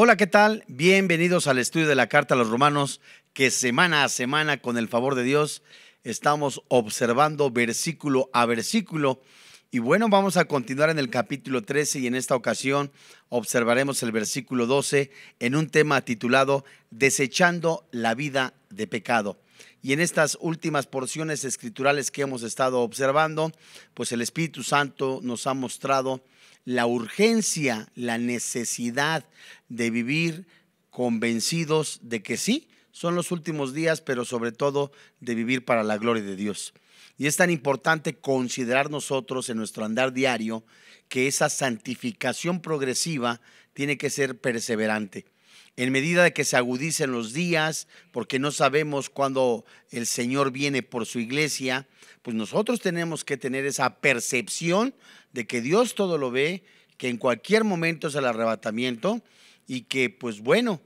Hola, ¿qué tal? Bienvenidos al estudio de la Carta a los Romanos, que semana a semana, con el favor de Dios, estamos observando versículo a versículo. Y bueno, vamos a continuar en el capítulo 13 y en esta ocasión observaremos el versículo 12 en un tema titulado Desechando la vida de pecado. Y en estas últimas porciones escriturales que hemos estado observando, pues el Espíritu Santo nos ha mostrado la urgencia, la necesidad de vivir convencidos de que sí, son los últimos días, pero sobre todo de vivir para la gloria de Dios. Y es tan importante considerar nosotros en nuestro andar diario que esa santificación progresiva tiene que ser perseverante. En medida de que se agudicen los días, porque no sabemos cuándo el Señor viene por su iglesia, pues nosotros tenemos que tener esa percepción de que Dios todo lo ve, que en cualquier momento es el arrebatamiento y que pues bueno,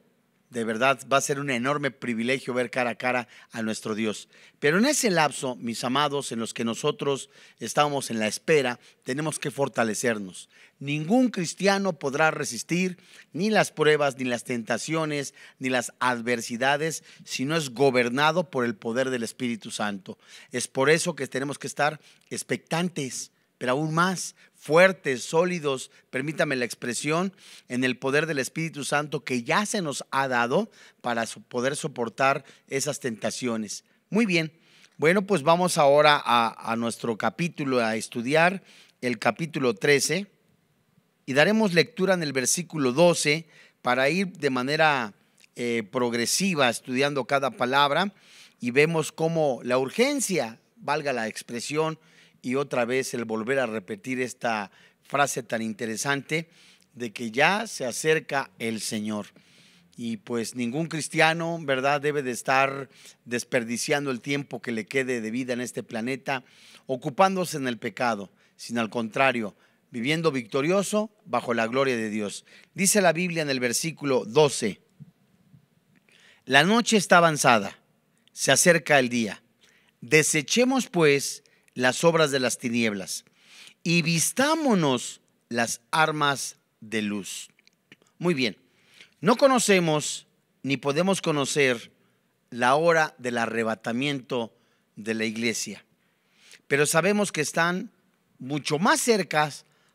de verdad va a ser un enorme privilegio ver cara a cara a nuestro Dios. Pero en ese lapso, mis amados, en los que nosotros estamos en la espera, tenemos que fortalecernos. Ningún cristiano podrá resistir ni las pruebas, ni las tentaciones, ni las adversidades, si no es gobernado por el poder del Espíritu Santo. Es por eso que tenemos que estar expectantes, pero aún más fuertes, sólidos, permítame la expresión, en el poder del Espíritu Santo que ya se nos ha dado para poder soportar esas tentaciones. Muy bien, bueno, pues vamos ahora a nuestro capítulo, a estudiar el capítulo 13 y daremos lectura en el versículo 12 para ir de manera progresiva estudiando cada palabra y vemos cómo la urgencia, valga la expresión, y otra vez el volver a repetir esta frase tan interesante de que ya se acerca el Señor. Y pues ningún cristiano, ¿verdad?, debe de estar desperdiciando el tiempo que le quede de vida en este planeta, ocupándose en el pecado, sino al contrario, viviendo victorioso bajo la gloria de Dios. Dice la Biblia en el versículo 12, la noche está avanzada, se acerca el día. Desechemos pues las obras de las tinieblas y vistámonos las armas de luz. Muy bien, no conocemos ni podemos conocer la hora del arrebatamiento de la iglesia, pero sabemos que están mucho más cerca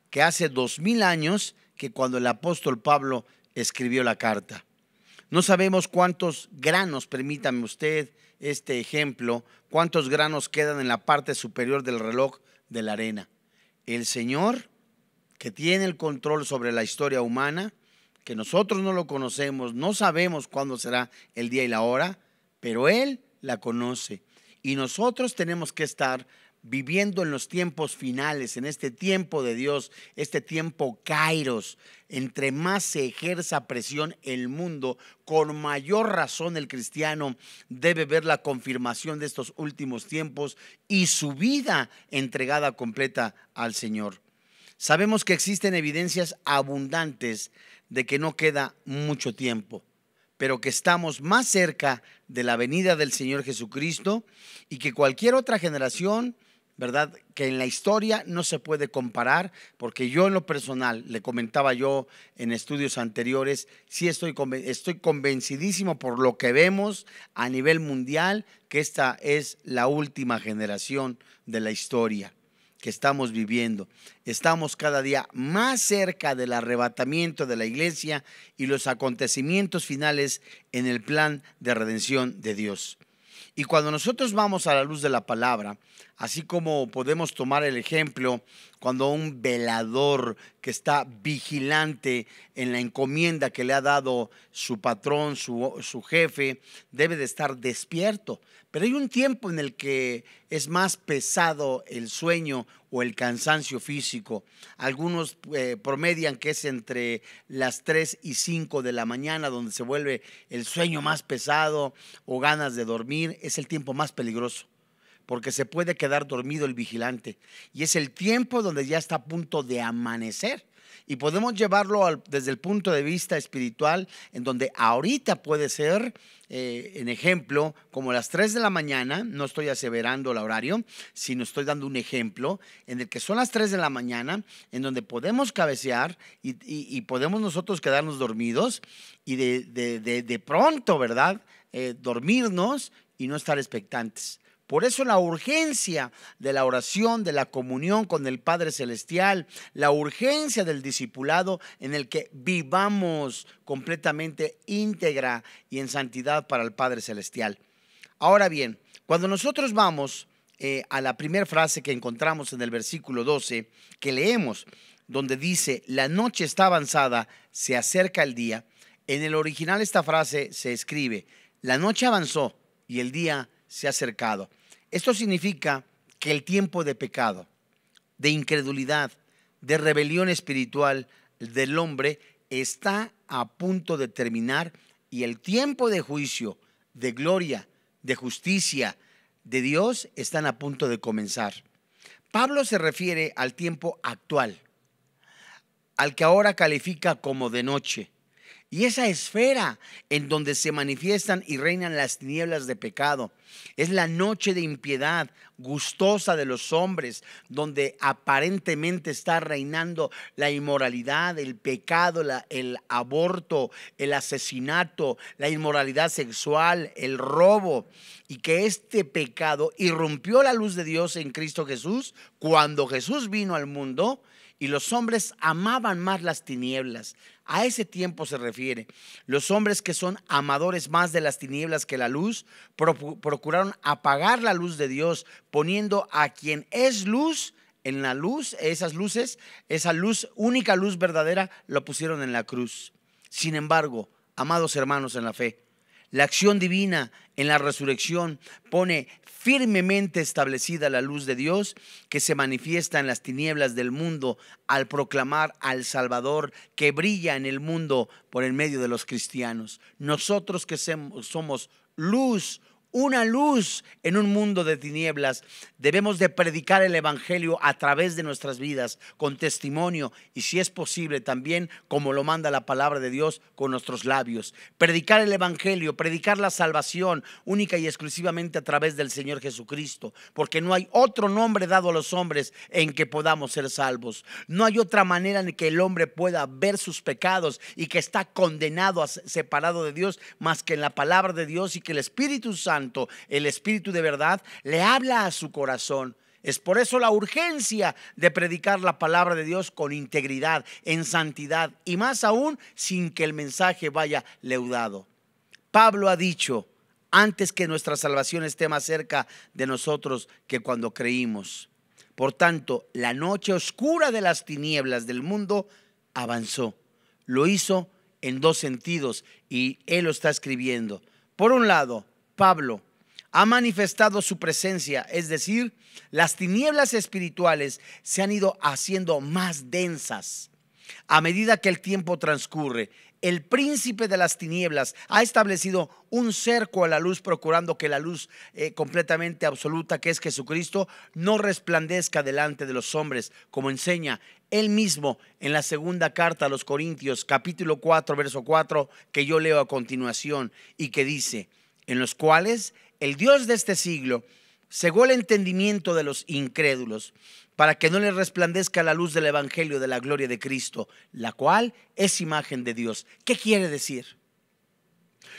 que hace 2000 años que cuando el apóstol Pablo escribió la carta. No sabemos cuántos granos, permítame usted este ejemplo, cuántos granos quedan en la parte superior del reloj de la arena. El Señor, que tiene el control sobre la historia humana, que nosotros no lo conocemos, no sabemos cuándo será el día y la hora, pero Él la conoce. Y nosotros tenemos que estar viviendo en los tiempos finales, en este tiempo de Dios, este tiempo kairos. Entre más se ejerza presión en el mundo, con mayor razón el cristiano debe ver la confirmación de estos últimos tiempos y su vida entregada completa al Señor. Sabemos que existen evidencias abundantes de que no queda mucho tiempo, pero que estamos más cerca de la venida del Señor Jesucristo y que cualquier otra generación, ¿verdad?, que en la historia no se puede comparar, porque yo en lo personal, le comentaba yo en estudios anteriores, sí estoy convencidísimo por lo que vemos a nivel mundial, que esta es la última generación de la historia que estamos viviendo. Estamos cada día más cerca del arrebatamiento de la iglesia y los acontecimientos finales en el plan de redención de Dios. Y cuando nosotros vamos a la luz de la palabra, así como podemos tomar el ejemplo cuando un velador que está vigilante en la encomienda que le ha dado su patrón, su jefe, debe de estar despierto. Pero hay un tiempo en el que es más pesado el sueño o el cansancio físico. Algunos promedian que es entre las 3 y 5 de la mañana donde se vuelve el sueño más pesado o ganas de dormir. Es el tiempo más peligroso, porque se puede quedar dormido el vigilante y es el tiempo donde ya está a punto de amanecer. Y podemos llevarlo desde el punto de vista espiritual, en donde ahorita puede ser, en ejemplo, como las 3 de la mañana, no estoy aseverando el horario, sino estoy dando un ejemplo en el que son las 3 de la mañana, en donde podemos cabecear y podemos nosotros quedarnos dormidos y de pronto, ¿verdad? Dormirnos y no estar expectantes. Por eso la urgencia de la oración, de la comunión con el Padre Celestial, la urgencia del discipulado en el que vivamos completamente íntegra y en santidad para el Padre Celestial. Ahora bien, cuando nosotros vamos a la primera frase que encontramos en el versículo 12, que leemos, donde dice, la noche está avanzada, se acerca el día. En el original esta frase se escribe, la noche avanzó y el día se ha acercado. Esto significa que el tiempo de pecado, de incredulidad, de rebelión espiritual del hombre está a punto de terminar y el tiempo de juicio, de gloria, de justicia de Dios están a punto de comenzar. Pablo se refiere al tiempo actual, al que ahora califica como de noche. Y esa esfera en donde se manifiestan y reinan las tinieblas de pecado es la noche de impiedad gustosa de los hombres, donde aparentemente está reinando la inmoralidad, el pecado, el aborto, el asesinato, la inmoralidad sexual, el robo. Y que este pecado irrumpió la luz de Dios en Cristo Jesús cuando Jesús vino al mundo. Y los hombres amaban más las tinieblas. A ese tiempo se refiere. Los hombres que son amadores más de las tinieblas que la luz, procuraron apagar la luz de Dios, poniendo a quien es luz en la luz, esas luces, esa luz, única luz verdadera, lo pusieron en la cruz. Sin embargo, amados hermanos en la fe, la acción divina en la resurrección pone firmemente establecida la luz de Dios que se manifiesta en las tinieblas del mundo al proclamar al Salvador que brilla en el mundo por el medio de los cristianos. Nosotros que somos luz, una luz en un mundo de tinieblas, debemos de predicar el evangelio a través de nuestras vidas con testimonio y, si es posible, también como lo manda la palabra de Dios, con nuestros labios. Predicar el evangelio, predicar la salvación única y exclusivamente a través del Señor Jesucristo, porque no hay otro nombre dado a los hombres en que podamos ser salvos. No hay otra manera en que el hombre pueda ver sus pecados y que está condenado, separado de Dios, más que en la palabra de Dios, y que el Espíritu Santo, el Espíritu de verdad, le habla a su corazón. Es por eso la urgencia de predicar la palabra de Dios con integridad, en santidad, y más aún sin que el mensaje vaya leudado. Pablo ha dicho, antes que nuestra salvación esté más cerca de nosotros que cuando creímos. Por tanto, la noche oscura de las tinieblas del mundo avanzó. Lo hizo en dos sentidos y él lo está escribiendo. Por un lado, Pablo ha manifestado su presencia, es decir, las tinieblas espirituales se han ido haciendo más densas a medida que el tiempo transcurre. El príncipe de las tinieblas ha establecido un cerco a la luz, procurando que la luz completamente absoluta, que es Jesucristo, no resplandezca delante de los hombres, como enseña él mismo en la segunda carta a los Corintios, capítulo 4, verso 4, que yo leo a continuación, y que dice: en los cuales el Dios de este siglo cegó el entendimiento de los incrédulos, para que no les resplandezca la luz del evangelio de la gloria de Cristo, la cual es imagen de Dios. ¿Qué quiere decir?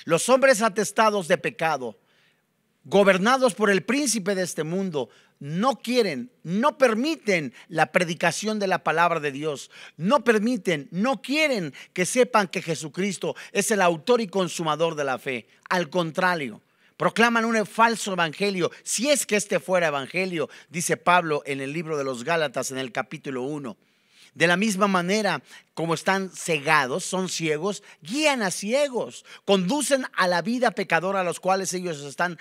Los hombres atestados de pecado, gobernados por el príncipe de este mundo, no quieren, no permiten la predicación de la palabra de Dios. No permiten, no quieren que sepan que Jesucristo es el autor y consumador de la fe. Al contrario, proclaman un falso evangelio, si es que este fuera evangelio, dice Pablo en el libro de los Gálatas en el capítulo 1. De la misma manera como están cegados, son ciegos, guían a ciegos, conducen a la vida pecadora a los cuales ellos están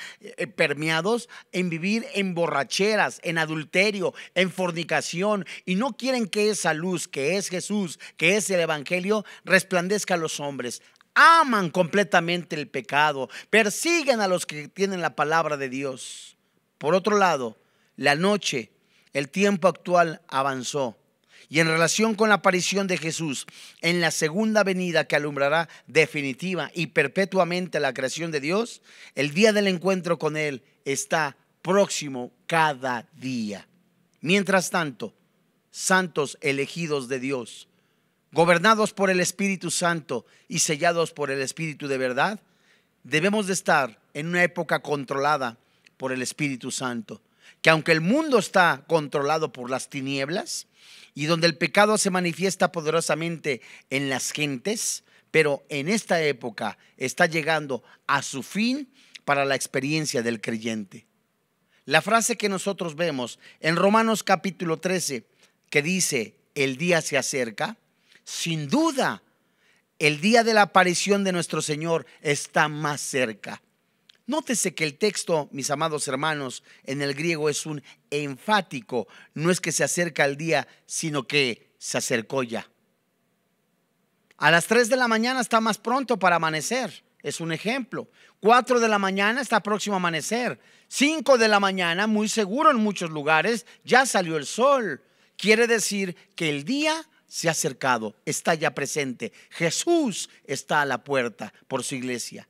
permeados en vivir en borracheras, en adulterio, en fornicación, y no quieren que esa luz que es Jesús, que es el evangelio, resplandezca a los hombres. Aman completamente el pecado, persiguen a los que tienen la palabra de Dios. Por otro lado, la noche, el tiempo actual avanzó. Y en relación con la aparición de Jesús en la segunda venida que alumbrará definitiva y perpetuamente la creación de Dios, el día del encuentro con Él está próximo cada día. Mientras tanto, santos elegidos de Dios, gobernados por el Espíritu Santo y sellados por el Espíritu de verdad, debemos de estar en una época controlada por el Espíritu Santo. Que aunque el mundo está controlado por las tinieblas y donde el pecado se manifiesta poderosamente en las gentes, pero en esta época está llegando a su fin para la experiencia del creyente. La frase que nosotros vemos en Romanos capítulo 13, que dice: el día se acerca, sin duda el día de la aparición de nuestro Señor está más cerca. Nótese que el texto, mis amados hermanos, en el griego es un enfático. No es que se acerca el día, sino que se acercó ya. A las 3 de la mañana está más pronto para amanecer. Es un ejemplo. 4 de la mañana está próximo a amanecer. 5 de la mañana, muy seguro en muchos lugares, ya salió el sol. Quiere decir que el día se ha acercado, está ya presente. Jesús está a la puerta por su iglesia.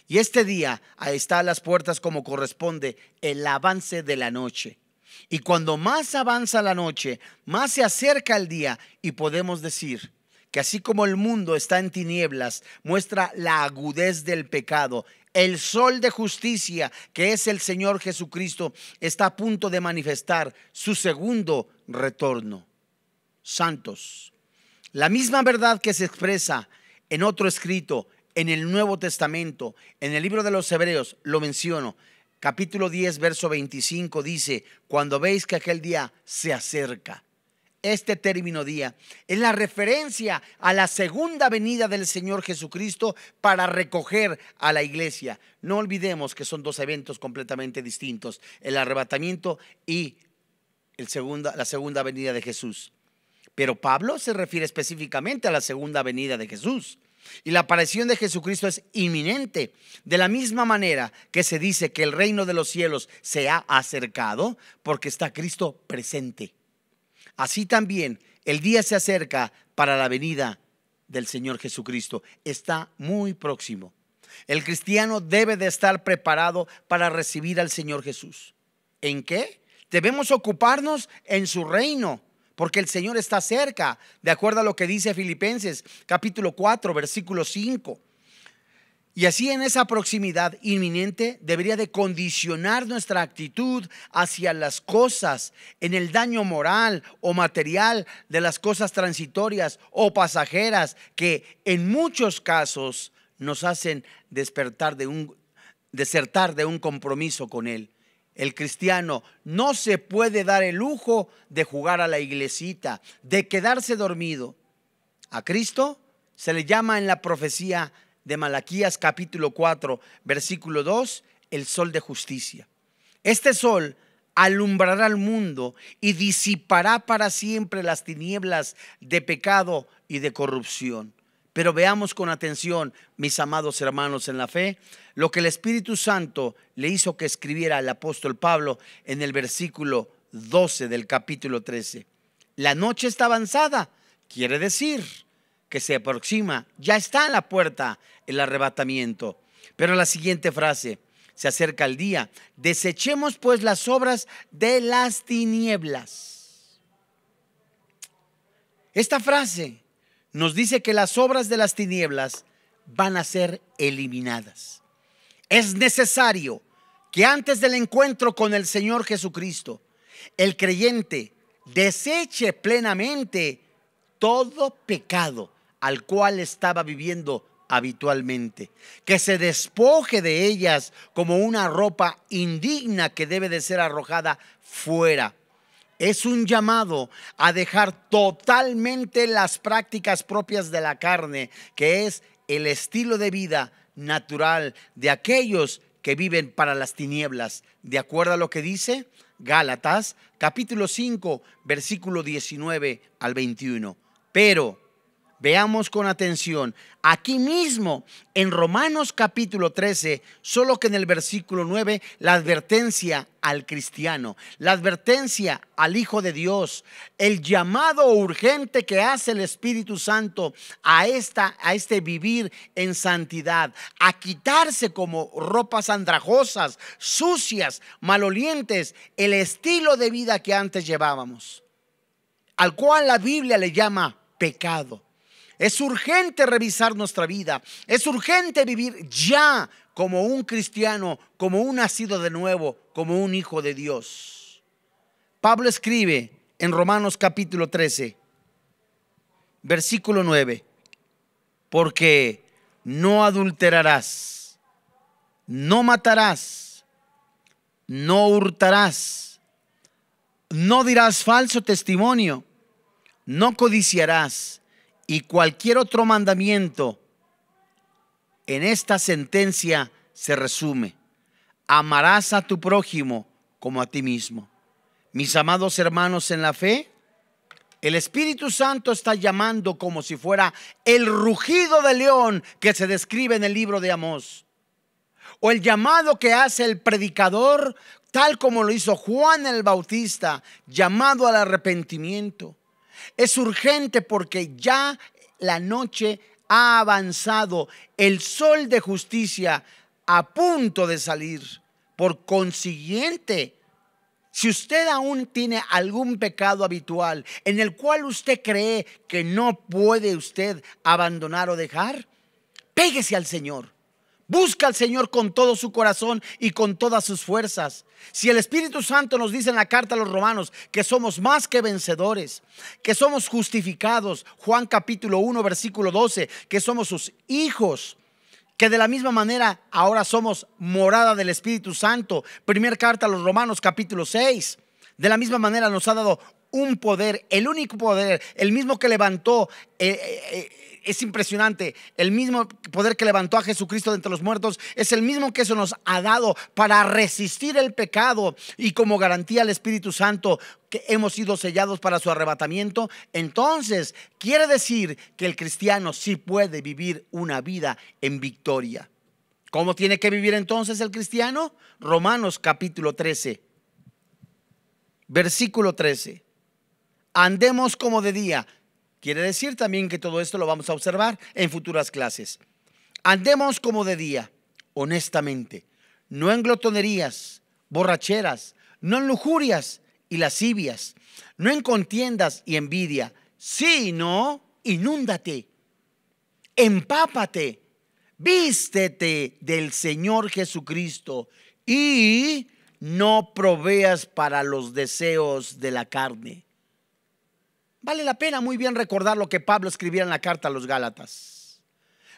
Y este día está a las puertas como corresponde el avance de la noche. Y cuando más avanza la noche, más se acerca el día. Y podemos decir que así como el mundo está en tinieblas, muestra la agudez del pecado, el sol de justicia, que es el Señor Jesucristo, está a punto de manifestar su segundo retorno. Santos, la misma verdad que se expresa en otro escrito en el Nuevo Testamento, en el libro de los Hebreos, lo menciono, capítulo 10, verso 25, dice: cuando veis que aquel día se acerca. Este término día es la referencia a la segunda venida del Señor Jesucristo para recoger a la iglesia. No olvidemos que son dos eventos completamente distintos: el arrebatamiento y la segunda venida de Jesús. Pero Pablo se refiere específicamente a la segunda venida de Jesús. Y la aparición de Jesucristo es inminente. De la misma manera que se dice que el reino de los cielos se ha acercado, porque está Cristo presente. Así también el día se acerca para la venida del Señor Jesucristo. Está muy próximo. El cristiano debe de estar preparado para recibir al Señor Jesús. ¿En qué? Debemos ocuparnos en su reino, porque el Señor está cerca, de acuerdo a lo que dice Filipenses capítulo 4, versículo 5. Y así, en esa proximidad inminente, debería de condicionar nuestra actitud hacia las cosas, en el daño moral o material de las cosas transitorias o pasajeras que en muchos casos nos hacen desertar de un compromiso con Él. El cristiano no se puede dar el lujo de jugar a la iglesita, de quedarse dormido. A Cristo se le llama en la profecía de Malaquías capítulo 4, versículo 2, el sol de justicia. Este sol alumbrará al mundo y disipará para siempre las tinieblas de pecado y de corrupción. Pero veamos con atención, mis amados hermanos en la fe, lo que el Espíritu Santo le hizo que escribiera al apóstol Pablo en el versículo 12 del capítulo 13. La noche está avanzada, quiere decir que se aproxima, ya está a la puerta el arrebatamiento. Pero la siguiente frase: se acerca el día. Desechemos pues las obras de las tinieblas. Esta frase nos dice que las obras de las tinieblas van a ser eliminadas. Es necesario que antes del encuentro con el Señor Jesucristo, el creyente deseche plenamente todo pecado al cual estaba viviendo habitualmente, que se despoje de ellas como una ropa indigna que debe de ser arrojada fuera. Es un llamado a dejar totalmente las prácticas propias de la carne, que es el estilo de vida natural de aquellos que viven para las tinieblas, de acuerdo a lo que dice Gálatas capítulo 5, versículo 19 al 21. Pero Veamos con atención. Aquí mismo, en Romanos capítulo 13, solo que en el versículo 9, la advertencia al cristiano, la advertencia al Hijo de Dios, el llamado urgente que hace el Espíritu Santo a este vivir en santidad, a quitarse como ropas andrajosas, sucias, malolientes, el estilo de vida que antes llevábamos, al cual la Biblia le llama pecado. Es urgente revisar nuestra vida. Es urgente vivir ya como un cristiano, como un nacido de nuevo, como un hijo de Dios. Pablo escribe en Romanos capítulo 13, versículo 9: porque no adulterarás, no matarás, no hurtarás, no dirás falso testimonio, no codiciarás. Y cualquier otro mandamiento en esta sentencia se resume: amarás a tu prójimo como a ti mismo. Mis amados hermanos en la fe, el Espíritu Santo está llamando como si fuera el rugido de león que se describe en el libro de Amós, o el llamado que hace el predicador, tal como lo hizo Juan el Bautista, llamado al arrepentimiento. Es urgente porque ya la noche ha avanzado, el sol de justicia a punto de salir. Por consiguiente, si usted aún tiene algún pecado habitual en el cual usted cree que no puede usted abandonar o dejar, péguese al Señor. Busca al Señor con todo su corazón y con todas sus fuerzas. Si el Espíritu Santo nos dice en la carta a los Romanos que somos más que vencedores, que somos justificados, Juan capítulo 1 versículo 12, que somos sus hijos, que de la misma manera ahora somos morada del Espíritu Santo, primer carta a los Romanos capítulo 6, de la misma manera nos ha dado un poder, el único poder, el mismo que levantó es impresionante. El mismo poder que levantó a Jesucristo de entre los muertos es el mismo que eso nos ha dado para resistir el pecado, y como garantía al Espíritu Santo que hemos sido sellados para su arrebatamiento. Entonces quiere decir que el cristiano sí puede vivir una vida en victoria. ¿Cómo tiene que vivir entonces el cristiano? Romanos capítulo 13, versículo 13: andemos como de día. Quiere decir también que todo esto lo vamos a observar en futuras clases. Andemos como de día, honestamente, no en glotonerías, borracheras, no en lujurias y lascivias, no en contiendas y envidia, sino inúndate, empápate, vístete del Señor Jesucristo y no proveas para los deseos de la carne. Vale la pena muy bien recordar lo que Pablo escribía en la carta a los Gálatas.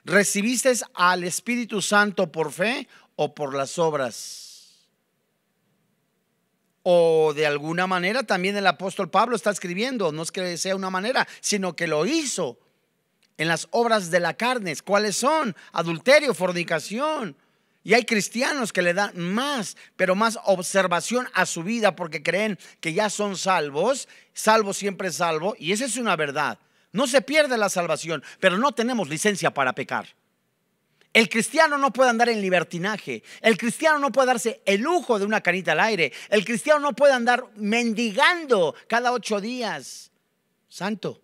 ¿Recibiste al Espíritu Santo por fe o por las obras? O de alguna manera también el apóstol Pablo está escribiendo, no es que sea una manera, sino que lo hizo en las obras de la carne. ¿Cuáles son? Adulterio, fornicación. Y hay cristianos que le dan más, pero más observación a su vida porque creen que ya son salvos. Salvo siempre salvo, y esa es una verdad. No se pierde la salvación, pero no tenemos licencia para pecar. El cristiano no puede andar en libertinaje. El cristiano no puede darse el lujo de una canita al aire. El cristiano no puede andar mendigando cada 8 días. Santo.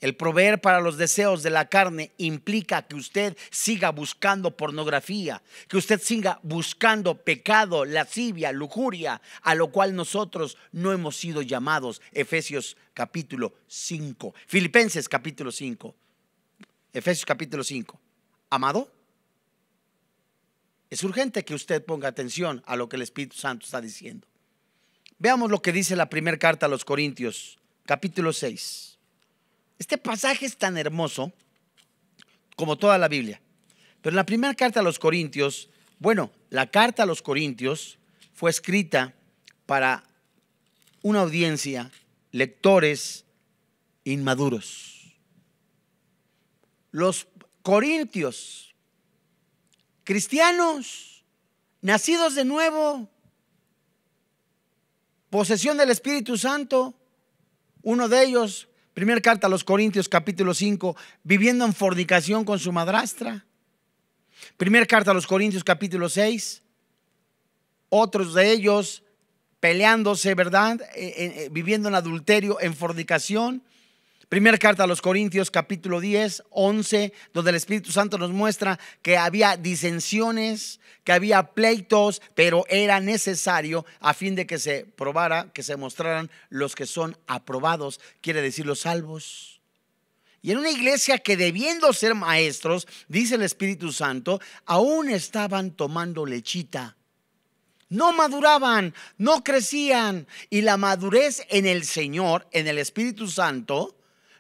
El proveer para los deseos de la carne implica que usted siga buscando pornografía, que usted siga buscando pecado, lascivia, lujuria, a lo cual nosotros no hemos sido llamados. Efesios capítulo 5, Filipenses capítulo 5, Efesios capítulo 5. Amado, es urgente que usted ponga atención a lo que el Espíritu Santo está diciendo. Veamos lo que dice la primera carta a los Corintios, capítulo 6. Este pasaje es tan hermoso como toda la Biblia. Pero en la primera carta a los Corintios, bueno, la carta a los Corintios fue escrita para una audiencia, lectores inmaduros. Los corintios, cristianos, nacidos de nuevo, posesión del Espíritu Santo, uno de ellos Primera carta a los Corintios, capítulo 5, viviendo en fornicación con su madrastra. Primera carta a los Corintios, capítulo 6, otros de ellos peleándose, ¿verdad? Viviendo en adulterio, en fornicación. Primera carta a los Corintios, capítulo 10, 11, donde el Espíritu Santo nos muestra que había disensiones, que había pleitos, pero era necesario a fin de que se probara, que se mostraran los que son aprobados, quiere decir los salvos. Y en una iglesia que debiendo ser maestros, dice el Espíritu Santo, aún estaban tomando lechita. No maduraban, no crecían. Y la madurez en el Señor, en el Espíritu Santo,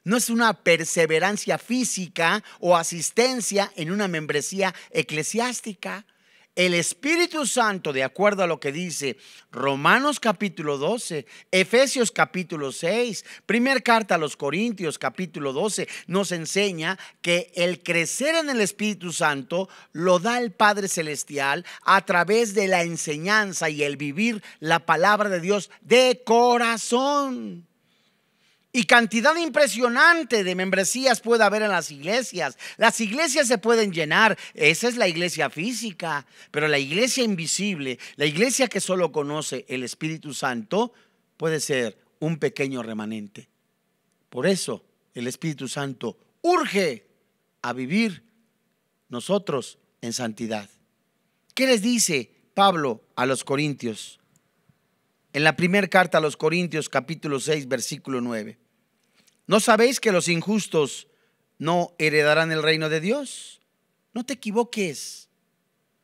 no es una perseverancia física o asistencia en una membresía eclesiástica. El Espíritu Santo, de acuerdo a lo que dice Romanos capítulo 12, Efesios capítulo 6, primera carta a los Corintios capítulo 12, nos enseña que el crecer en el Espíritu Santo lo da el Padre Celestial a través de la enseñanza y el vivir la palabra de Dios de corazón. Y cantidad impresionante de membresías puede haber en las iglesias. Las iglesias se pueden llenar. Esa es la iglesia física. Pero la iglesia invisible, la iglesia que solo conoce el Espíritu Santo, puede ser un pequeño remanente. Por eso el Espíritu Santo urge a vivir nosotros en santidad. ¿Qué les dice Pablo a los Corintios? En la primera carta a los Corintios, capítulo 6, versículo 9. ¿No sabéis que los injustos no heredarán el reino de Dios? No te equivoques,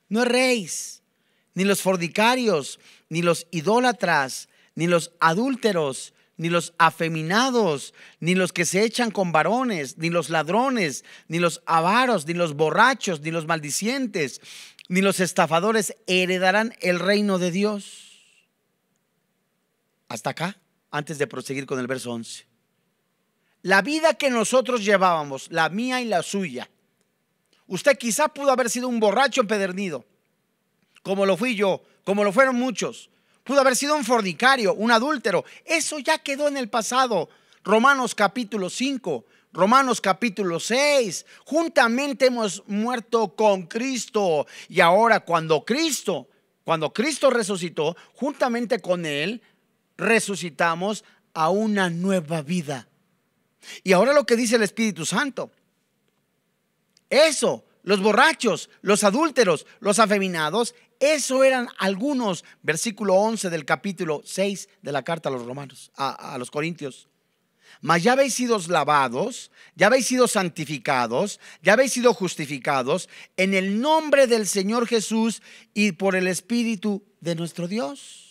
no erréis, ni los fornicarios, ni los idólatras, ni los adúlteros, ni los afeminados, ni los que se echan con varones, ni los ladrones, ni los avaros, ni los borrachos, ni los maldicientes, ni los estafadores heredarán el reino de Dios. Hasta acá, antes de proseguir con el verso 11. La vida que nosotros llevábamos, la mía y la suya. Usted quizá pudo haber sido un borracho empedernido, como lo fui yo, como lo fueron muchos. Pudo haber sido un fornicario, un adúltero. Eso ya quedó en el pasado. Romanos capítulo 5, Romanos capítulo 6. Juntamente hemos muerto con Cristo. Y ahora cuando Cristo resucitó, juntamente con Él resucitamos a una nueva vida. Y ahora lo que dice el Espíritu Santo, eso, los borrachos, los adúlteros, los afeminados, eso eran algunos, versículo 11 del capítulo 6 de la carta a los romanos, a los Corintios. Mas ya habéis sido lavados, ya habéis sido santificados, ya habéis sido justificados en el nombre del Señor Jesús y por el Espíritu de nuestro Dios.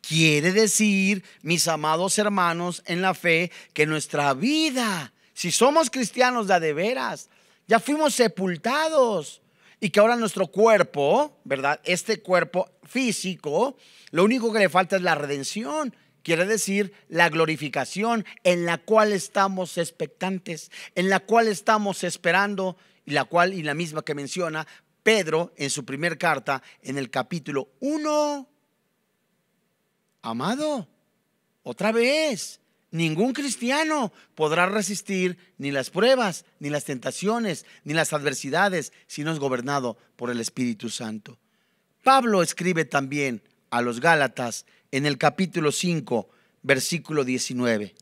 Quiere decir, mis amados hermanos en la fe, que nuestra vida, si somos cristianos de veras, ya fuimos sepultados y que ahora nuestro cuerpo, ¿verdad? Este cuerpo físico, lo único que le falta es la redención. Quiere decir la glorificación en la cual estamos expectantes, en la cual estamos esperando y la misma que menciona Pedro en su primera carta en el capítulo 1. Amado, otra vez, ningún cristiano podrá resistir ni las pruebas, ni las tentaciones, ni las adversidades si no es gobernado por el Espíritu Santo. Pablo escribe también a los Gálatas en el capítulo 5, versículo 19.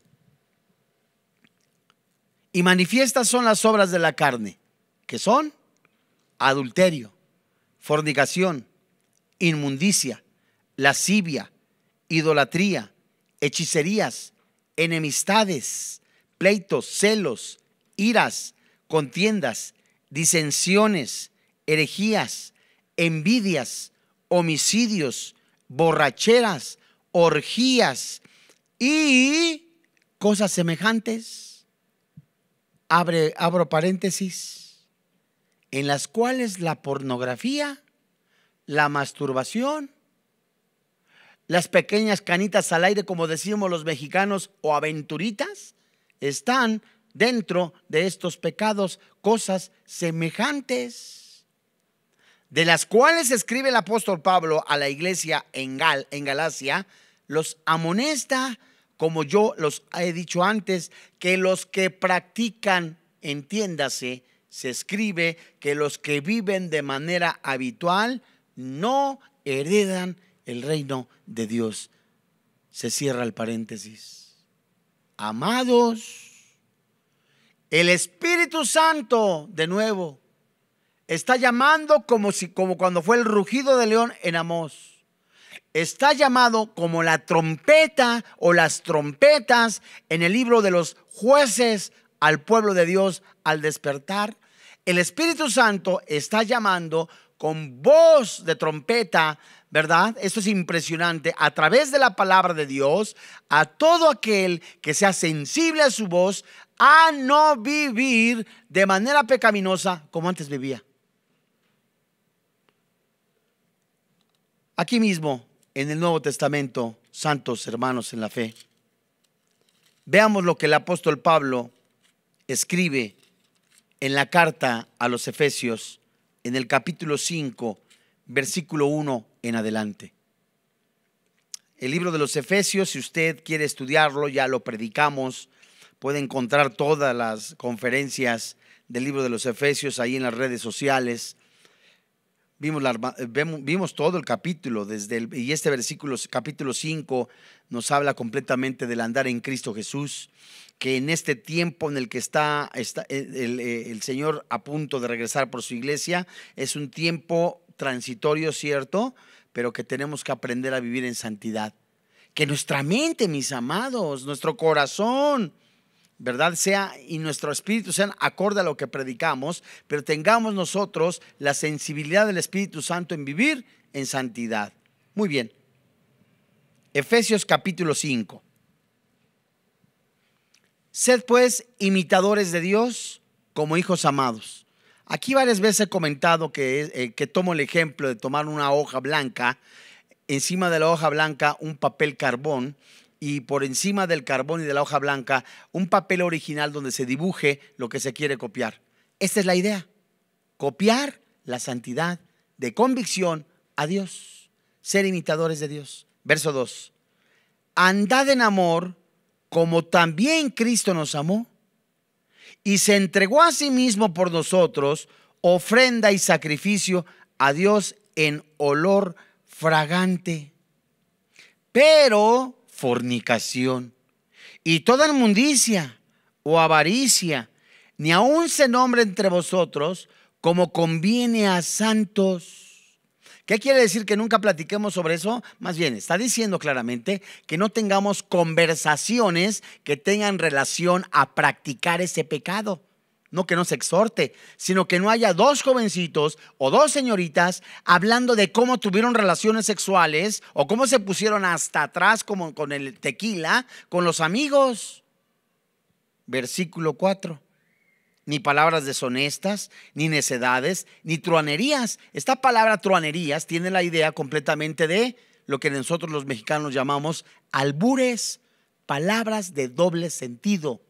Y manifiestas son las obras de la carne, que son adulterio, fornicación, inmundicia, lascivia, idolatría, hechicerías, enemistades, pleitos, celos, iras, contiendas, disensiones, herejías, envidias, homicidios, borracheras, orgías y cosas semejantes. Abro paréntesis, en las cuales la pornografía, la masturbación, las pequeñas canitas al aire, como decimos los mexicanos, o aventuritas, están dentro de estos pecados, cosas semejantes, de las cuales escribe el apóstol Pablo a la iglesia en Galacia, los amonesta como yo los he dicho antes, que los que practican, entiéndase, se escribe que los que viven de manera habitual no heredan el reino de Dios. Se cierra el paréntesis. Amados, el Espíritu Santo, de nuevo, está llamando como cuando fue el rugido de león en Amós. Está llamado como la trompeta o las trompetas en el libro de los jueces al pueblo de Dios al despertar. El Espíritu Santo está llamando con voz de trompeta, ¿verdad? Esto es impresionante. A través de la palabra de Dios, a todo aquel que sea sensible a su voz, a no vivir de manera pecaminosa como antes vivía. Aquí mismo, en el Nuevo Testamento, santos hermanos en la fe, veamos lo que el apóstol Pablo escribe en la carta a los Efesios, en el capítulo 5, versículo 1 en adelante. El libro de los Efesios, si usted quiere estudiarlo, ya lo predicamos. Puede encontrar todas las conferencias del libro de los Efesios ahí en las redes sociales. Vimos todo el capítulo y este versículo, capítulo 5, nos habla completamente del andar en Cristo Jesús, que en este tiempo en el que está el Señor a punto de regresar por su iglesia, es un tiempo transitorio, cierto, pero que tenemos que aprender a vivir en santidad. Que nuestra mente, mis amados, nuestro corazón, ¿verdad?, sea y nuestro espíritu sean acorde a lo que predicamos, pero tengamos nosotros la sensibilidad del Espíritu Santo en vivir en santidad. Muy bien. Efesios capítulo 5. Sed pues imitadores de Dios como hijos amados. Aquí varias veces he comentado que tomo el ejemplo de tomar una hoja blanca, encima de la hoja blanca un papel carbón, y por encima del carbón y de la hoja blanca un papel original donde se dibuje lo que se quiere copiar. Esta es la idea: copiar la santidad de convicción a Dios, ser imitadores de Dios. Verso 2: andad en amor como también Cristo nos amó y se entregó a sí mismo por nosotros, ofrenda y sacrificio a Dios en olor fragante. Pero fornicación y toda inmundicia o avaricia, ni aun se nombre entre vosotros como conviene a santos. ¿Qué quiere decir? ¿Que nunca platiquemos sobre eso? Más bien, está diciendo claramente que no tengamos conversaciones que tengan relación a practicar ese pecado. No que nos exhorte, sino que no haya dos jovencitos o dos señoritas hablando de cómo tuvieron relaciones sexuales o cómo se pusieron hasta atrás como con el tequila con los amigos. Versículo 4: ni palabras deshonestas, ni necedades, ni truanerías. Esta palabra truanerías tiene la idea completamente de lo que nosotros los mexicanos llamamos albures, palabras de doble sentido.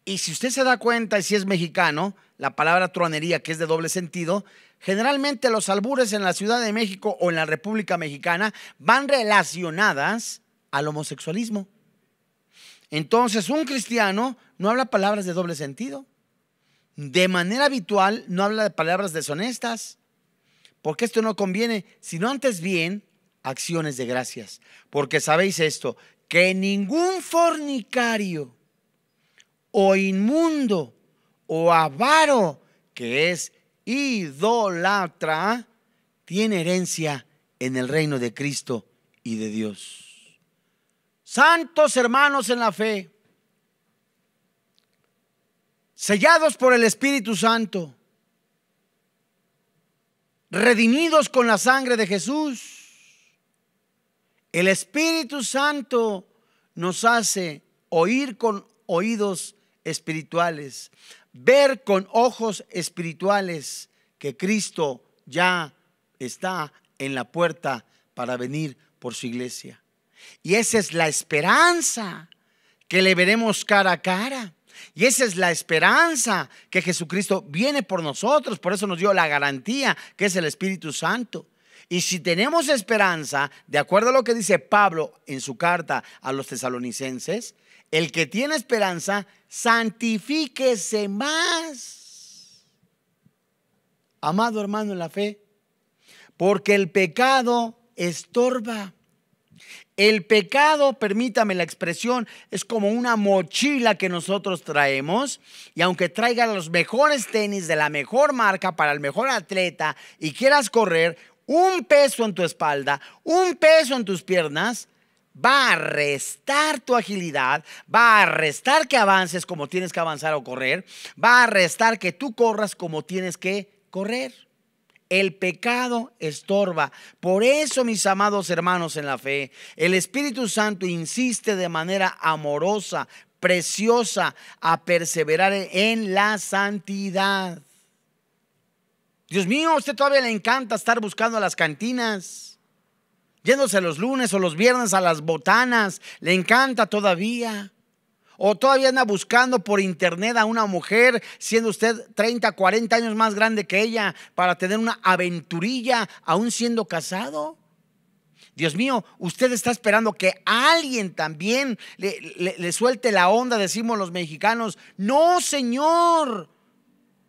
Y si usted se da cuenta, y si es mexicano, la palabra truanería, que es de doble sentido, generalmente los albures en la Ciudad de México o en la República Mexicana van relacionadas al homosexualismo. Entonces, un cristiano no habla palabras de doble sentido. De manera habitual no habla de palabras deshonestas, porque esto no conviene, sino antes bien acciones de gracias. Porque sabéis esto, que ningún fornicario o inmundo o avaro, que es idólatra, tiene herencia en el reino de Cristo y de Dios. Santos hermanos en la fe, sellados por el Espíritu Santo, redimidos con la sangre de Jesús, el Espíritu Santo nos hace oír con oídos espirituales, ver con ojos espirituales que Cristo ya está en la puerta para venir por su iglesia. Y esa es la esperanza, que le veremos cara a cara. Y esa es la esperanza, que Jesucristo viene por nosotros. Por eso nos dio la garantía, que es el Espíritu Santo. Y si tenemos esperanza, de acuerdo a lo que dice Pablo en su carta a los tesalonicenses, el que tiene esperanza, santifíquese más. Amado hermano en la fe, porque el pecado estorba. El pecado, permítame la expresión, es como una mochila que nosotros traemos, y aunque traigas los mejores tenis de la mejor marca para el mejor atleta y quieras correr, un peso en tu espalda, un peso en tus piernas, va a restar tu agilidad, va a restar que avances como tienes que avanzar o correr, va a restar que tú corras como tienes que correr. El pecado estorba. Por eso, mis amados hermanos en la fe, el Espíritu Santo insiste de manera amorosa, preciosa, a perseverar en la santidad. Dios mío, a usted todavía le encanta estar buscando las cantinas, yéndose los lunes o los viernes a las botanas. Le encanta todavía. O todavía anda buscando por internet a una mujer, siendo usted 30, 40 años más grande que ella, para tener una aventurilla, aún siendo casado. Dios mío, usted está esperando que alguien también le suelte la onda, decimos los mexicanos. No, Señor.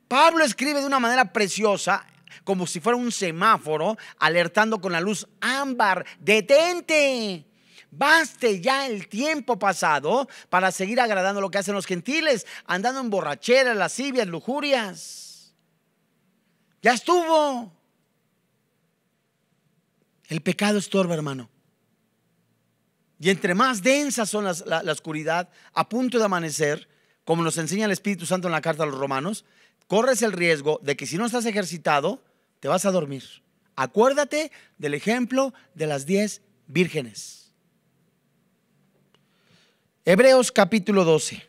Pablo escribe de una manera preciosa, como si fuera un semáforo, alertando con la luz ámbar: detente. Baste ya el tiempo pasado para seguir agradando lo que hacen los gentiles, andando en borracheras, lascivias, lujurias. Ya estuvo. El pecado estorba, hermano. Y entre más densa son la oscuridad, a punto de amanecer, como nos enseña el Espíritu Santo en la carta a los Romanos, corres el riesgo de que si no estás ejercitado, te vas a dormir. Acuérdate del ejemplo de las 10 vírgenes. Hebreos capítulo 12.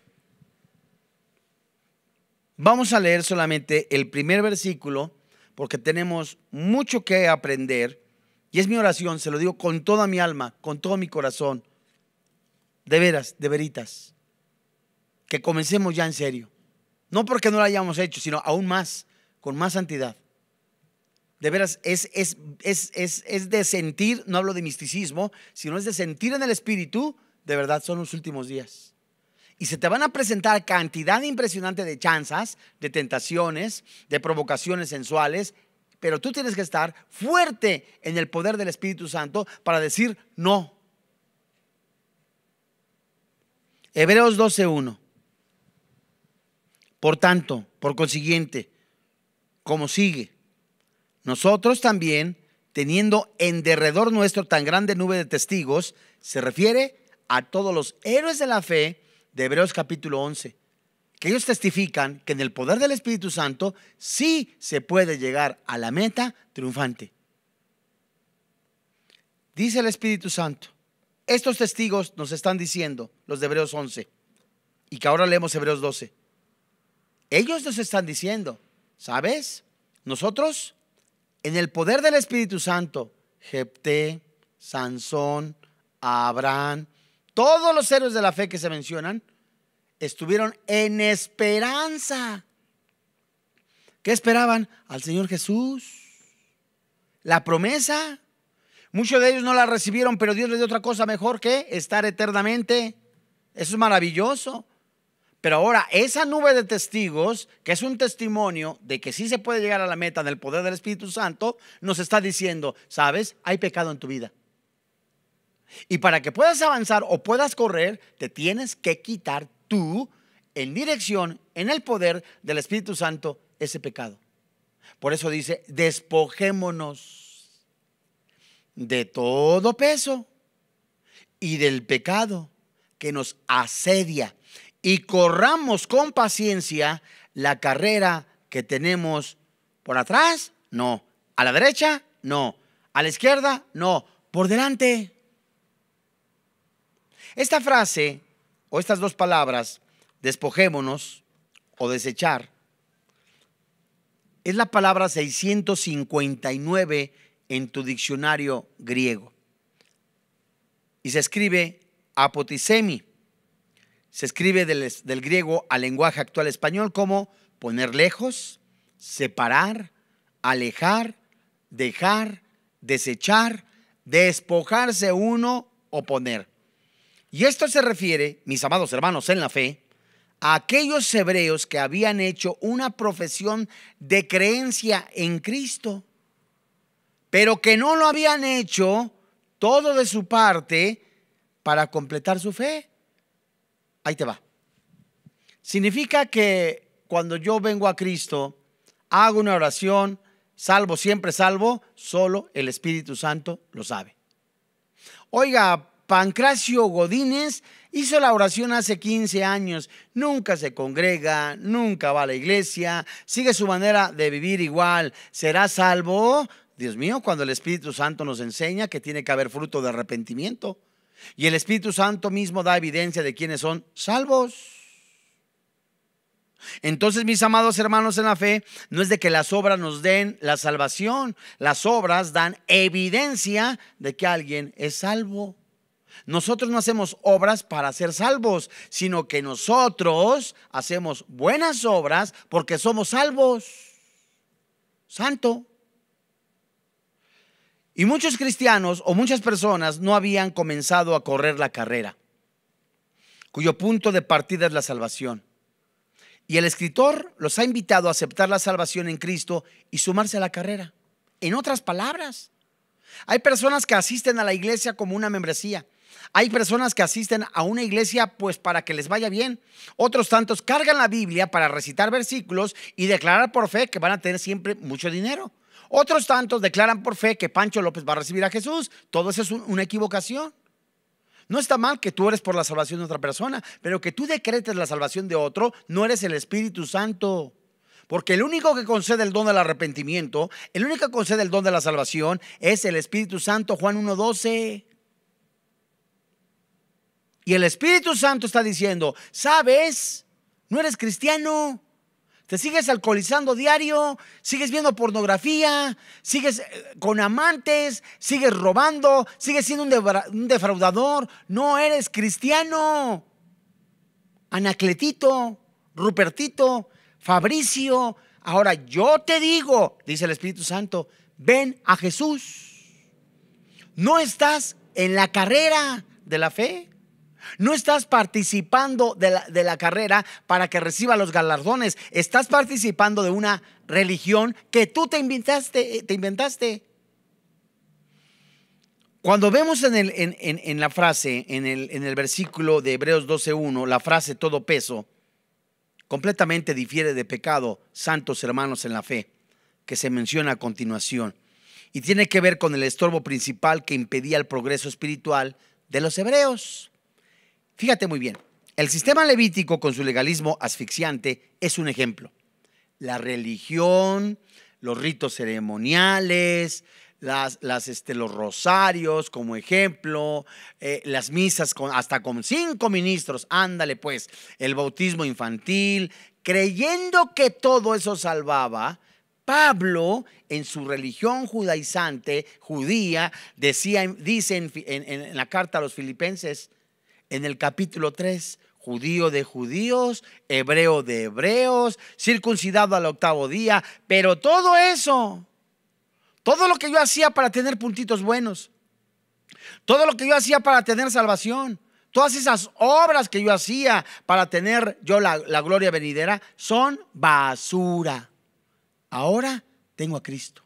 Vamos a leer solamente el primer versículo, porque tenemos mucho que aprender. Y es mi oración, se lo digo con toda mi alma, con todo mi corazón, de veras, de veritas, que comencemos ya en serio. No porque no lo hayamos hecho, sino aún más, con más santidad. De veras, es de sentir, no hablo de misticismo, sino es de sentir en el Espíritu. De verdad, son los últimos días. Y se te van a presentar cantidad impresionante de chanzas, de tentaciones, de provocaciones sensuales. Pero tú tienes que estar fuerte en el poder del Espíritu Santo para decir no. Hebreos 12:1. Por tanto, por consiguiente, como sigue: nosotros también, teniendo en derredor nuestro tan grande nube de testigos, se refiere a todos los héroes de la fe de Hebreos capítulo 11, que ellos testifican que en el poder del Espíritu Santo sí se puede llegar a la meta triunfante. Dice el Espíritu Santo, estos testigos nos están diciendo, los de Hebreos 11, y que ahora leemos Hebreos 12. Ellos nos están diciendo, ¿sabes? Nosotros, en el poder del Espíritu Santo, Jefté, Sansón, Abraham, todos los héroes de la fe que se mencionan, estuvieron en esperanza. ¿Qué esperaban? Al Señor Jesús. La promesa. Muchos de ellos no la recibieron, pero Dios les dio otra cosa mejor que estar eternamente. Eso es maravilloso. Pero ahora esa nube de testigos, que es un testimonio de que sí se puede llegar a la meta en el poder del Espíritu Santo, nos está diciendo, ¿sabes? Hay pecado en tu vida. Y para que puedas avanzar o puedas correr, te tienes que quitar tú, en dirección, en el poder del Espíritu Santo, ese pecado. Por eso dice, despojémonos de todo peso y del pecado que nos asedia, y corramos con paciencia la carrera que tenemos por atrás. No. A la derecha, no. A la izquierda, no. Por delante. Esta frase o estas dos palabras, despojémonos o desechar, es la palabra 659 en tu diccionario griego. Y se escribe apotisemi. Se escribe del griego al lenguaje actual español como poner lejos, separar, alejar, dejar, desechar, despojarse uno o poner. Y esto se refiere, mis amados hermanos en la fe, a aquellos hebreos que habían hecho una profesión de creencia en Cristo, pero que no lo habían hecho todo de su parte para completar su fe. Ahí te va. Significa que cuando yo vengo a Cristo, hago una oración, salvo, siempre salvo, solo el Espíritu Santo lo sabe. Oiga, Pancracio Godínez hizo la oración hace 15 años, nunca se congrega, nunca va a la iglesia, sigue su manera de vivir igual, ¿será salvo? Dios mío, cuando el Espíritu Santo nos enseña que tiene que haber fruto de arrepentimiento, y el Espíritu Santo mismo da evidencia de quienes son salvos. Entonces, mis amados hermanos en la fe, no es de que las obras nos den la salvación, las obras dan evidencia de que alguien es salvo. Nosotros no hacemos obras para ser salvos, sino que nosotros hacemos buenas obras porque somos salvos. Santo. Y muchos cristianos o muchas personas no habían comenzado a correr la carrera, cuyo punto de partida es la salvación. Y el escritor los ha invitado a aceptar la salvación en Cristo y sumarse a la carrera. En otras palabras, hay personas que asisten a la iglesia como una membresía. Hay personas que asisten a una iglesia pues para que les vaya bien. Otros tantos cargan la Biblia para recitar versículos y declarar por fe que van a tener siempre mucho dinero. Otros tantos declaran por fe que Pancho López va a recibir a Jesús. Todo eso es una equivocación. No está mal que tú eres por la salvación de otra persona, pero que tú decretes la salvación de otro, no eres el Espíritu Santo. Porque el único que concede el don del arrepentimiento, el único que concede el don de la salvación es el Espíritu Santo, Juan 1:12. Y el Espíritu Santo está diciendo, ¿sabes? No eres cristiano. Te sigues alcoholizando diario, sigues viendo pornografía, sigues con amantes, sigues robando, sigues siendo un defraudador. No eres cristiano. Anacletito, Rupertito, Fabricio. Ahora yo te digo, dice el Espíritu Santo, ven a Jesús. No estás en la carrera de la fe. No estás participando de la carrera para que reciba los galardones. Estás participando de una religión que tú te inventaste. Cuando vemos en la frase, en el versículo de Hebreos 12:1, la frase todo peso, completamente difiere de pecado, santos hermanos en la fe, que se menciona a continuación. Y tiene que ver con el estorbo principal que impedía el progreso espiritual de los hebreos. Fíjate muy bien, el sistema levítico con su legalismo asfixiante es un ejemplo. La religión, los ritos ceremoniales, los rosarios como ejemplo, las misas hasta con 5 ministros, ándale pues, el bautismo infantil, creyendo que todo eso salvaba. Pablo, en su religión judaizante, judía, dice en la carta a los Filipenses, en el capítulo 3, judío de judíos, hebreo de hebreos, circuncidado al 8º día, pero todo eso, todo lo que yo hacía para tener puntitos buenos, todo lo que yo hacía para tener salvación, todas esas obras que yo hacía para tener yo la gloria venidera, son basura. Ahora tengo a Cristo.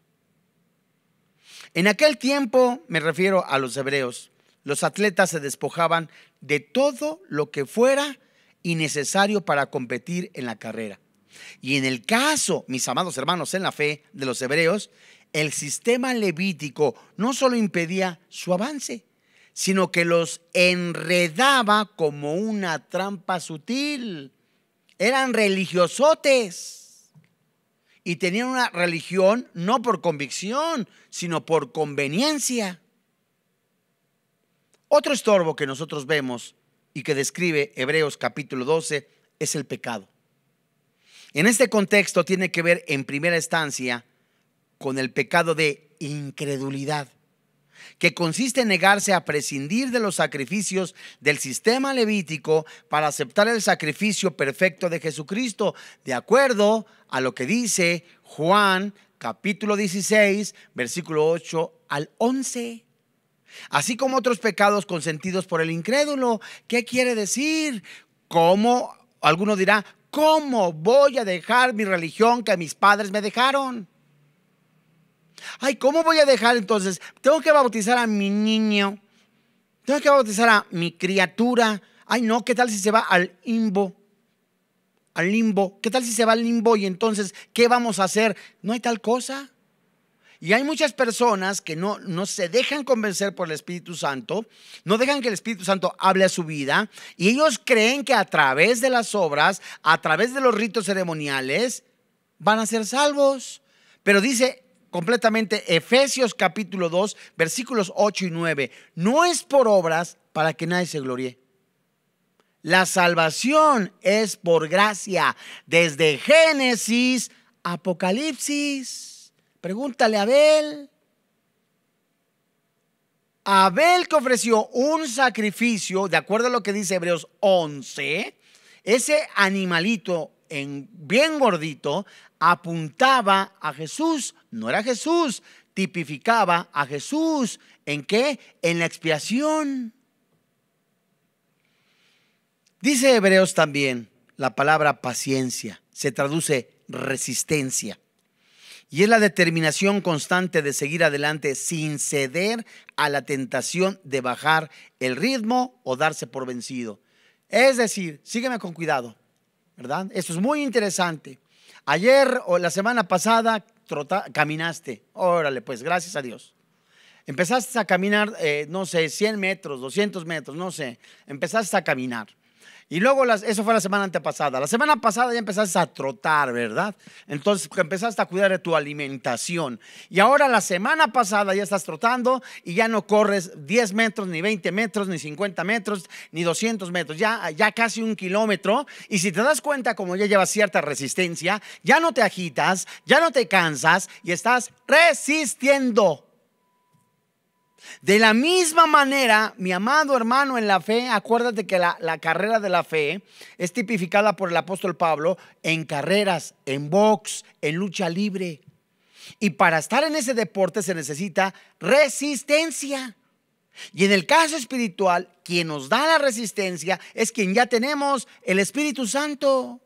En aquel tiempo, me refiero a los hebreos, los atletas se despojaban de todo lo que fuera innecesario para competir en la carrera. Y en el caso, mis amados hermanos en la fe, de los hebreos, el sistema levítico no solo impedía su avance, sino que los enredaba como una trampa sutil. Eran religiosotes y tenían una religión no por convicción, sino por conveniencia. Otro estorbo que nosotros vemos y que describe Hebreos capítulo 12 es el pecado. En este contexto tiene que ver en primera instancia con el pecado de incredulidad, que consiste en negarse a prescindir de los sacrificios del sistema levítico para aceptar el sacrificio perfecto de Jesucristo, de acuerdo a lo que dice Juan capítulo 16, versículo 8 al 11. Así como otros pecados consentidos por el incrédulo. ¿Qué quiere decir? ¿Cómo? Alguno dirá, ¿cómo voy a dejar mi religión que mis padres me dejaron? Ay, ¿cómo voy a dejar entonces? Tengo que bautizar a mi niño. Tengo que bautizar a mi criatura. Ay, no, ¿qué tal si se va al limbo? Al limbo. ¿Qué tal si se va al limbo? Y entonces, ¿qué vamos a hacer? No hay tal cosa. Y hay muchas personas que no se dejan convencer por el Espíritu Santo, no dejan que el Espíritu Santo hable a su vida, y ellos creen que a través de las obras, a través de los ritos ceremoniales, van a ser salvos. Pero dice completamente Efesios capítulo 2, versículos 8 y 9, no es por obras para que nadie se gloríe. La salvación es por gracia, desde Génesis a Apocalipsis. Pregúntale a Abel. Abel, que ofreció un sacrificio, de acuerdo a lo que dice Hebreos 11, ese animalito bien gordito apuntaba a Jesús. No era Jesús, tipificaba a Jesús. ¿En qué? En la expiación. Dice Hebreos también, la palabra paciencia se traduce resistencia. Y es la determinación constante de seguir adelante sin ceder a la tentación de bajar el ritmo o darse por vencido. Es decir, sígueme con cuidado, ¿verdad? Esto es muy interesante. Ayer o la semana pasada caminaste. Órale, pues, gracias a Dios. Empezaste a caminar, no sé, 100 metros, 200 metros, no sé. Empezaste a caminar. Y luego, eso fue la semana antepasada. La semana pasada ya empezaste a trotar, ¿verdad? Entonces empezaste a cuidar de tu alimentación. Y ahora la semana pasada ya estás trotando y ya no corres 10 metros, ni 20 metros, ni 50 metros, ni 200 metros. Ya casi 1 kilómetro. Y si te das cuenta, como ya llevas cierta resistencia, ya no te agitas, ya no te cansas y estás resistiendo. De la misma manera, mi amado hermano en la fe, acuérdate que la carrera de la fe es tipificada por el apóstol Pablo en carreras, en box, en lucha libre. Y para estar en ese deporte se necesita resistencia. Y en el caso espiritual, quien nos da la resistencia es quien ya tenemos, el Espíritu Santo.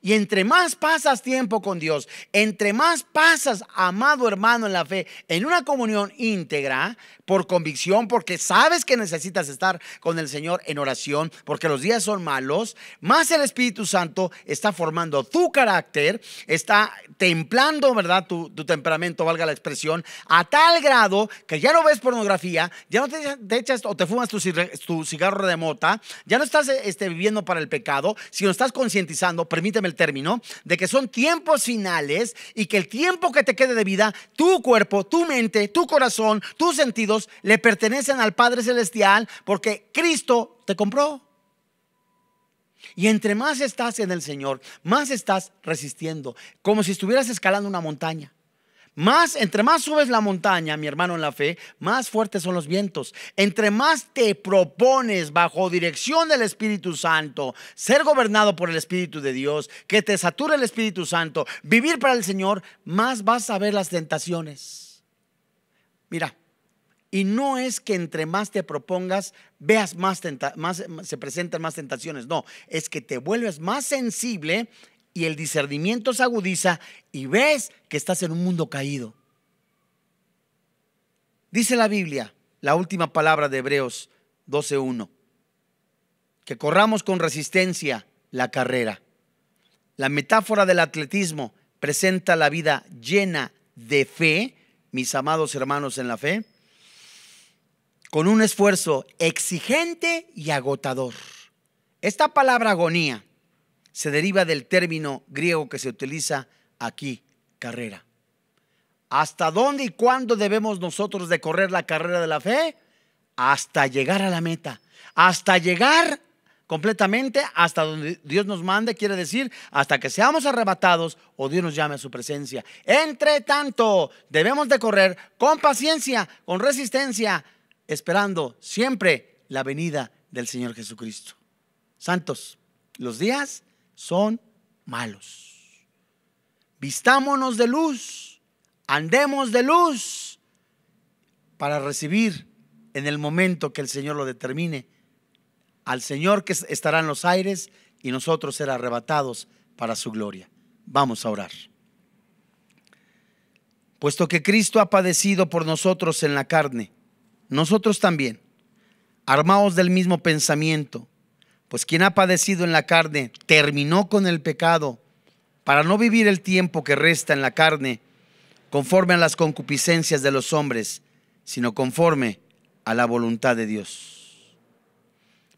Y entre más pasas tiempo con Dios, entre más pasas, amado hermano en la fe, en una comunión íntegra, por convicción, porque sabes que necesitas estar con el Señor en oración, porque los días son malos, más el Espíritu Santo está formando tu carácter, está templando, ¿verdad?, tu temperamento, valga la expresión, a tal grado que ya no ves pornografía, ya no te echas o te fumas tu cigarro de mota, ya no estás viviendo para el pecado, sino estás concientizando, permíteme el término, de que son tiempos finales y que el tiempo que te quede de vida, tu cuerpo, tu mente, tu corazón, tus sentidos le pertenecen al Padre Celestial, porque Cristo te compró. Y entre más estás en el Señor, más estás resistiendo, como si estuvieras escalando una montaña. Entre más subes la montaña, mi hermano en la fe, más fuertes son los vientos. Entre más te propones, bajo dirección del Espíritu Santo, ser gobernado por el Espíritu de Dios, que te sature el Espíritu Santo, vivir para el Señor, más vas a ver las tentaciones. Mira, y no es que entre más te propongas, veas más se presentan más tentaciones. No, es que te vuelves más sensible y el discernimiento se agudiza y ves que estás en un mundo caído. Dice la Biblia, la última palabra de Hebreos 12:1, que corramos con resistencia la carrera. La metáfora del atletismo presenta la vida llena de fe, mis amados hermanos en la fe, con un esfuerzo exigente y agotador. Esta palabra agonía se deriva del término griego que se utiliza aquí, carrera. ¿Hasta dónde y cuándo debemos nosotros de correr la carrera de la fe? Hasta llegar a la meta, hasta llegar completamente, hasta donde Dios nos mande, quiere decir, hasta que seamos arrebatados o Dios nos llame a su presencia. Entre tanto, debemos de correr con paciencia, con resistencia, esperando siempre la venida del Señor Jesucristo. Santos, los días son malos. Vistámonos de luz, andemos de luz para recibir en el momento que el Señor lo determine al Señor que estará en los aires y nosotros ser arrebatados para su gloria. Vamos a orar. Puesto que Cristo ha padecido por nosotros en la carne, nosotros también, armados del mismo pensamiento, pues quien ha padecido en la carne terminó con el pecado para no vivir el tiempo que resta en la carne conforme a las concupiscencias de los hombres, sino conforme a la voluntad de Dios.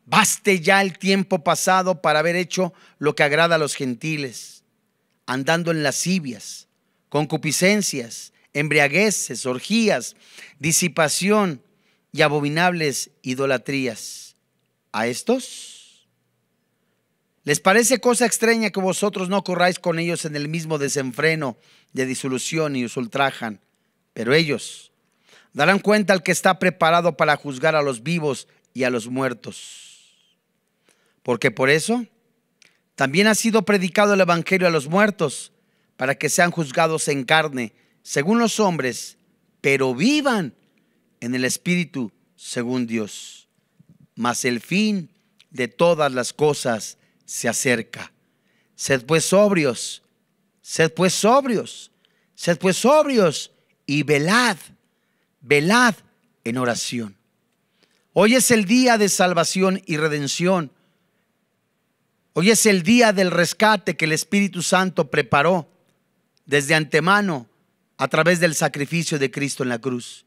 Baste ya el tiempo pasado para haber hecho lo que agrada a los gentiles, andando en lascivias, concupiscencias, embriagueces, orgías, disipación y abominables idolatrías. ¿A estos les parece cosa extraña que vosotros no corráis con ellos en el mismo desenfreno de disolución y os ultrajan? Pero ellos darán cuenta al que está preparado para juzgar a los vivos y a los muertos. Porque por eso también ha sido predicado el evangelio a los muertos, para que sean juzgados en carne, según los hombres, pero vivan en el espíritu, según Dios. Mas el fin de todas las cosas se acerca. Sed pues sobrios, sed pues sobrios, sed pues sobrios y velad, velad en oración. Hoy es el día de salvación y redención. Hoy es el día del rescate que el Espíritu Santo preparó desde antemano a través del sacrificio de Cristo en la cruz.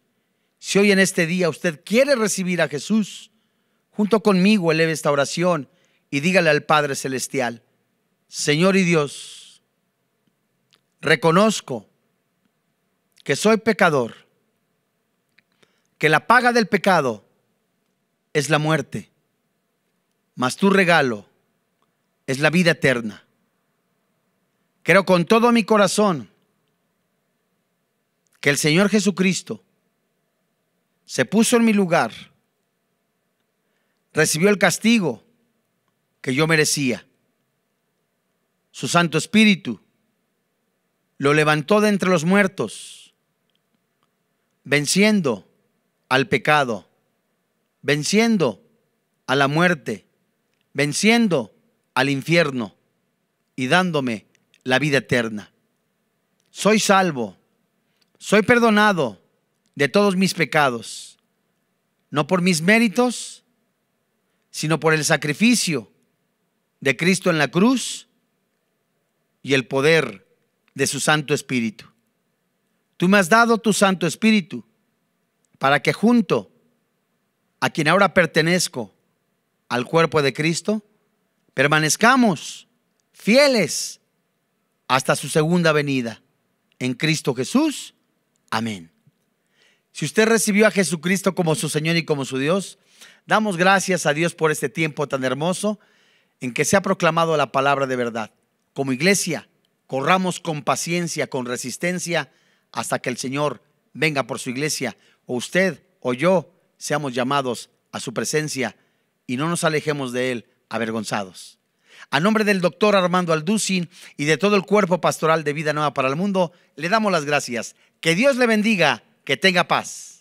Si hoy en este día usted quiere recibir a Jesús, junto conmigo eleve esta oración y dígale al Padre Celestial: Señor y Dios, reconozco que soy pecador, que la paga del pecado es la muerte, mas tu regalo es la vida eterna. Creo con todo mi corazón que el Señor Jesucristo se puso en mi lugar, recibió el castigo que yo merecía. Su Santo Espíritu lo levantó de entre los muertos, venciendo al pecado, venciendo a la muerte, venciendo al infierno y dándome la vida eterna. Soy salvo, soy perdonado de todos mis pecados, no por mis méritos, sino por el sacrificio de Cristo en la cruz y el poder de su Santo Espíritu. Tú me has dado tu Santo Espíritu para que junto a quien ahora pertenezco al cuerpo de Cristo, permanezcamos fieles hasta su segunda venida en Cristo Jesús. Amén. Si usted recibió a Jesucristo como su Señor y como su Dios, damos gracias a Dios por este tiempo tan hermoso en que se ha proclamado la palabra de verdad. Como iglesia, corramos con paciencia, con resistencia, hasta que el Señor venga por su iglesia, o usted o yo seamos llamados a su presencia y no nos alejemos de Él avergonzados. A nombre del doctor Armando Alducin y de todo el cuerpo pastoral de Vida Nueva para el Mundo, le damos las gracias. Que Dios le bendiga, que tenga paz.